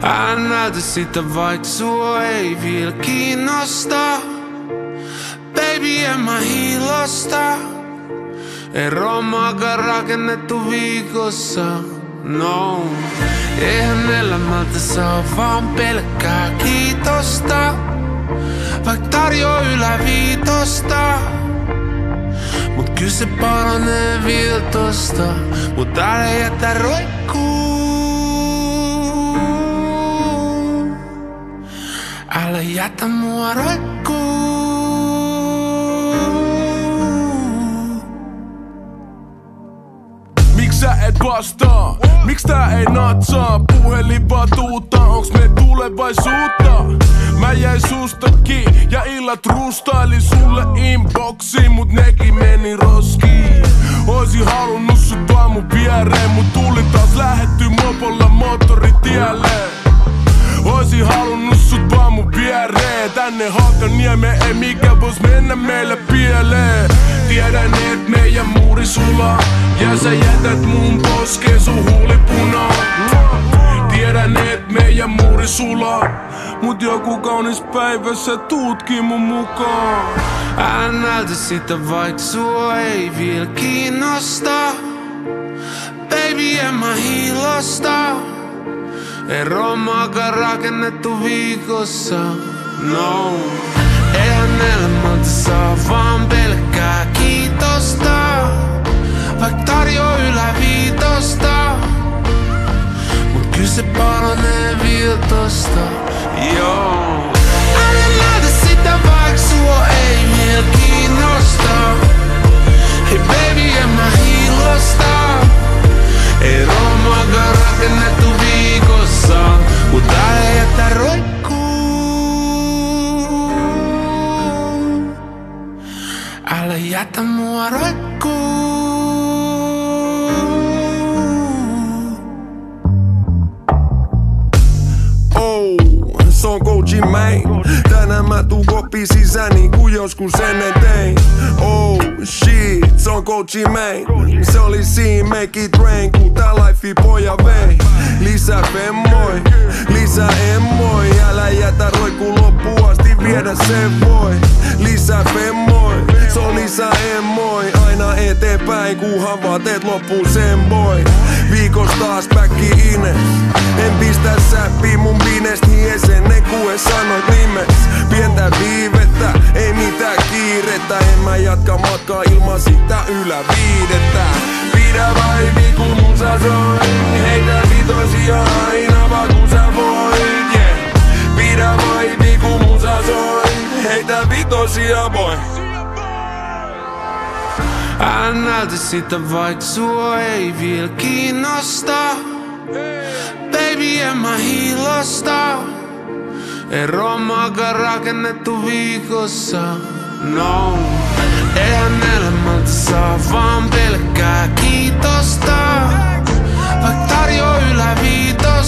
Älä näytä sitä vaik sua ei vielä kiinnosta. Baby en mä hiilosta. Ei romaakaan rakennettu viikossa, no. Eihän elämältä saa vaan pelkkää kiitosta. Vaik tarjoo yläviitosta. Mut kyl se paranee vielä tosta. Mut älä jätä roikkuu. Älä jätä mua roikkuu. Miks sä et vastaa? Miks tää ei natsaa? Puhelin vaan tuuttaa, onks me tulevaisuutta? Mä jäin sustakin ja illat rustailin sulle inboxiin, mut nekin meni roskiin. Oisin halunnut sut vaan mun viereen, mut tuli taas lähetty mopolla moottoritielle. Oisin halunnut sut vaan mun viereen. Tänne Haakaniemeen ei mikä vois mennä meille pieleen. Tiedän et meidän muuri sulaa ja sä jätät mun poskeen sun huulipunaa. Tiedän et meidän muuri sulaa, mut joku kaunis päivä sä tuutkin mun mukaan. Älä näytä sitä vaik sua ei vielä kiinnosta. Baby en mä hiilosta. Ei romaakaan rakennettu viikossa, no. Eihän elämältä saa vaan pelkkää kiitosta. Vaik tarjoo yläviitosta. Mut kyl se paranee vielä tosta, joo. Älä näytä sitä vaik sua ei vielä kiinnosta. Hei baby en mä hiilosta. Ei romaakaan rakennettu viikossa, mut älä jätä roikkuu. Älä jätä mua roikkuu. Se on Gucci Mane. Tänään mä tuun kopiin sisään niinku joskus ennen tein. Oh shit, se on Gucci Mane. Se oli siinä make it rain, kun tää life poja vei. Lisää femmoi, lisää emmoi. Älä jätä roikkuu loppuun asti, viedä sen voi. Lisää femmoi, se on lisää emmoi. Aina eteenpäin, kunhan vaan teet loppuun sen boy. Viikos taas backi ine. En pistä säppiä mun binestä hies ennen kuin sanoit nimes. Pientä viivettä, ei mitään kiirettä. En mä jatka matkaa ilman sitä yläviidettä. Pidä vaivi kun musa soi. Heitä vitosia aina vaan kun sä voit, yeah. Pidä vaivi kun musa soi. Heitä vitosia boy. Älä näytä sitä vaik sua ei vielä kiinnosta. Baby en mä hiilosta. Ei romaakaan rakennettu viikossa, no. Eihän elämältä saa vaan pelkkää kiitosta. Vaik tarjoo yläviitosta.